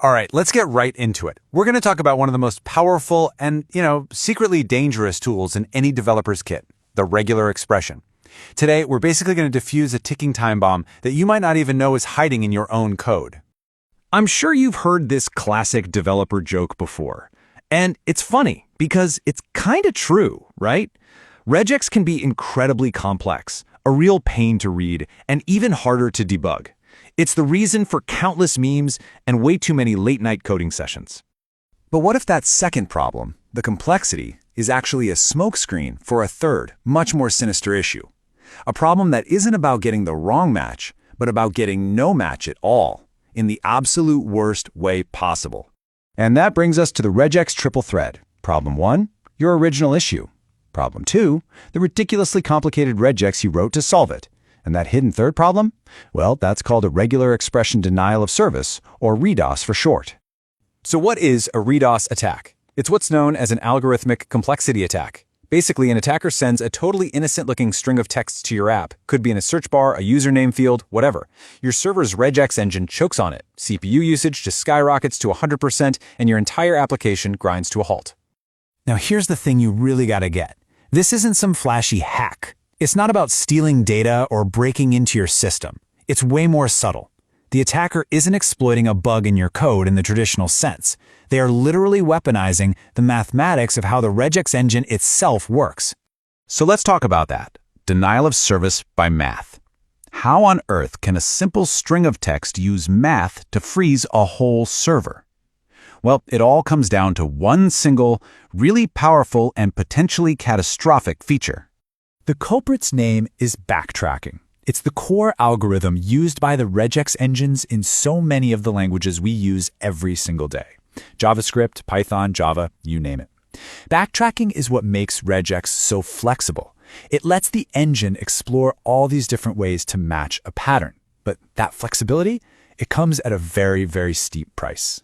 All right, let's get right into it. We're going to talk about one of the most powerful and, secretly dangerous tools in any developer's kit, the regular expression. Today, we're basically going to defuse a ticking time bomb that you might not even know is hiding in your own code. I'm sure you've heard this classic developer joke before. And it's funny because it's kind of true, right? Regex can be incredibly complex, a real pain to read, and even harder to debug. It's the reason for countless memes and way too many late-night coding sessions. But what if that second problem, the complexity, is actually a smokescreen for a third, much more sinister issue? A problem that isn't about getting the wrong match, but about getting no match at all, in the absolute worst way possible. And that brings us to the Regex triple thread. Problem 1, your original issue. Problem 2, the ridiculously complicated regex you wrote to solve it. And that hidden third problem? Well, that's called a regular expression denial of service, or ReDoS for short. So what is a ReDoS attack? It's what's known as an algorithmic complexity attack. Basically, an attacker sends a totally innocent-looking string of text to your app. Could be in a search bar, a username field, whatever. Your server's regex engine chokes on it. CPU usage just skyrockets to 100%, and your entire application grinds to a halt. Now here's the thing you really gotta get. This isn't some flashy hack. It's not about stealing data or breaking into your system. It's way more subtle. The attacker isn't exploiting a bug in your code in the traditional sense. They are literally weaponizing the mathematics of how the regex engine itself works. So let's talk about that. Denial of service by math. How on earth can a simple string of text use math to freeze a whole server? Well, it all comes down to one single, really powerful and potentially catastrophic feature. The culprit's name is backtracking. It's the core algorithm used by the regex engines in so many of the languages we use every single day. JavaScript, Python, Java, you name it. Backtracking is what makes regex so flexible. It lets the engine explore all these different ways to match a pattern. But that flexibility, it comes at a very, very steep price.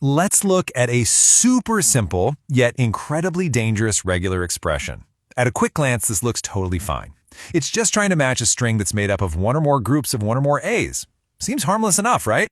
Let's look at a super simple, yet incredibly dangerous regular expression. At a quick glance, this looks totally fine. It's just trying to match a string that's made up of one or more groups of one or more A's. Seems harmless enough, right?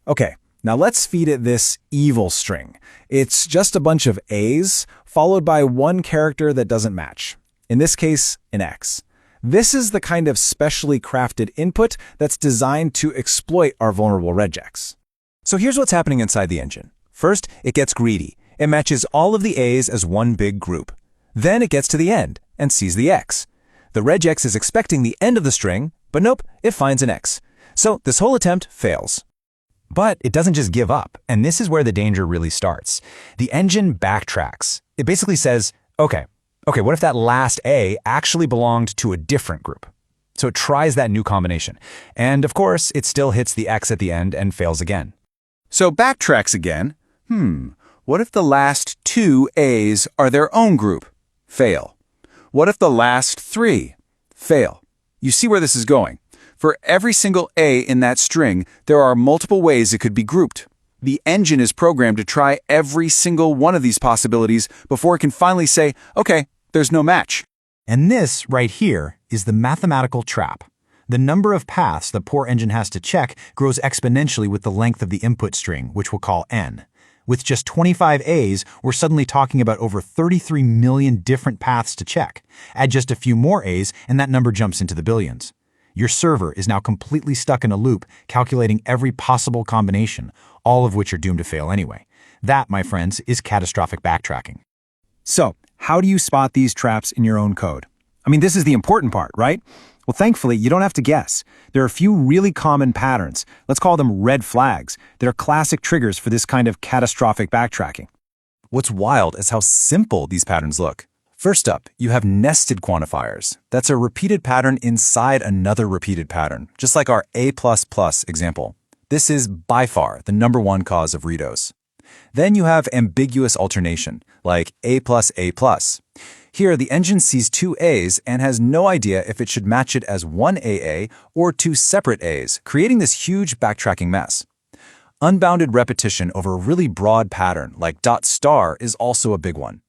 Okay, now let's feed it this evil string. It's just a bunch of A's followed by one character that doesn't match. In this case, an X. This is the kind of specially crafted input that's designed to exploit our vulnerable regex. So here's what's happening inside the engine. First, it gets greedy. It matches all of the A's as one big group. Then it gets to the end and sees the X. The regex is expecting the end of the string, but nope, it finds an X. So this whole attempt fails. But it doesn't just give up, and this is where the danger really starts. The engine backtracks. It basically says, okay, what if that last A actually belonged to a different group? So it tries that new combination. And of course, it still hits the X at the end and fails again. So backtracks again. What if the last two A's are their own group? Fail. What if the last three? Fail. You see where this is going. For every single A in that string, there are multiple ways it could be grouped. The engine is programmed to try every single one of these possibilities before it can finally say, okay, there's no match. And this right here is the mathematical trap. The number of paths the poor engine has to check grows exponentially with the length of the input string, which we'll call n. With just 25 A's, we're suddenly talking about over 33 million different paths to check. Add just a few more A's, and that number jumps into the billions. Your server is now completely stuck in a loop, calculating every possible combination, all of which are doomed to fail anyway. That, my friends, is catastrophic backtracking. So, how do you spot these traps in your own code? I mean, this is the important part, right? Well, thankfully, you don't have to guess. There are a few really common patterns, let's call them red flags, that are classic triggers for this kind of catastrophic backtracking. What's wild is how simple these patterns look. First up, you have nested quantifiers. That's a repeated pattern inside another repeated pattern, just like our A++ example. This is by far the #1 cause of ReDoS. Then you have ambiguous alternation, like A++. Here, the engine sees two A's and has no idea if it should match it as one AA or two separate A's, creating this huge backtracking mess. Unbounded repetition over a really broad pattern, like .* is also a big one.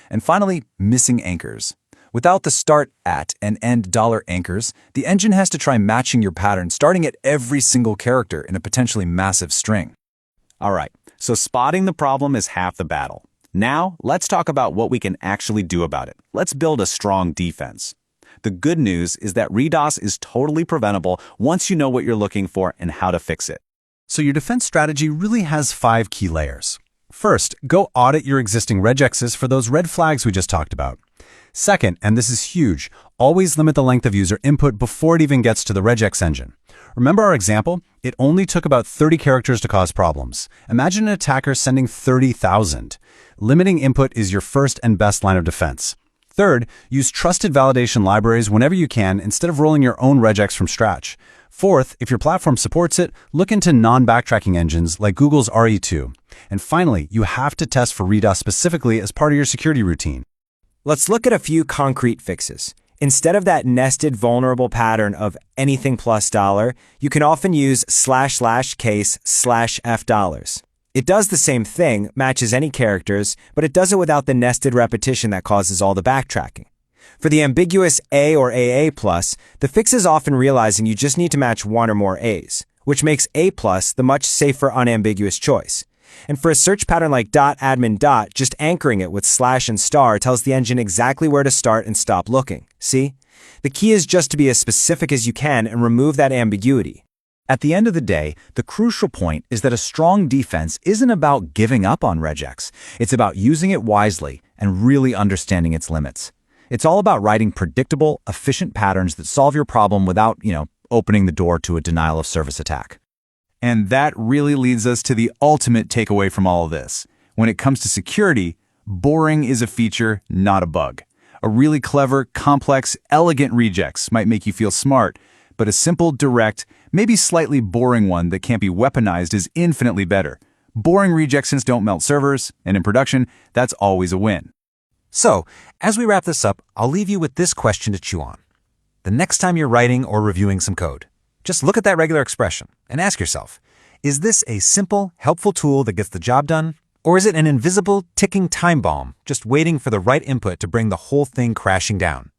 And finally, missing anchors. Without the start at and end $anchors, the engine has to try matching your pattern starting at every single character in a potentially massive string. All right, so spotting the problem is half the battle. Now, let's talk about what we can actually do about it. Let's build a strong defense. The good news is that ReDoS is totally preventable once you know what you're looking for and how to fix it. So your defense strategy really has 5 key layers. First, go audit your existing regexes for those red flags we just talked about. Second, and this is huge, always limit the length of user input before it even gets to the regex engine. Remember our example? It only took about 30 characters to cause problems. Imagine an attacker sending 30,000. Limiting input is your first and best line of defense. Third, use trusted validation libraries whenever you can instead of rolling your own regex from scratch. Fourth, if your platform supports it, look into non-backtracking engines like Google's RE2. And finally, you have to test for ReDoS specifically as part of your security routine. Let's look at a few concrete fixes. Instead of that nested vulnerable pattern of anything plus $, you can often use //case/$. It does the same thing, matches any characters, but it does it without the nested repetition that causes all the backtracking. For the ambiguous A or AA+, the fix is often realizing you just need to match one or more A's, which makes A+ the much safer unambiguous choice. And for a search pattern like .admin. Just anchoring it with / and star tells the engine exactly where to start and stop looking. See? The key is just to be as specific as you can and remove that ambiguity. At the end of the day, the crucial point is that a strong defense isn't about giving up on regex. It's about using it wisely and really understanding its limits. It's all about writing predictable, efficient patterns that solve your problem without, opening the door to a denial of service attack. And that really leads us to the ultimate takeaway from all of this. When it comes to security, boring is a feature, not a bug. A really clever, complex, elegant regex might make you feel smart, but a simple, direct, maybe slightly boring one that can't be weaponized is infinitely better. Boring rejections don't melt servers, and in production, that's always a win. So, as we wrap this up, I'll leave you with this question to chew on. The next time you're writing or reviewing some code, just look at that regular expression and ask yourself, is this a simple, helpful tool that gets the job done? Or is it an invisible, ticking time bomb just waiting for the right input to bring the whole thing crashing down?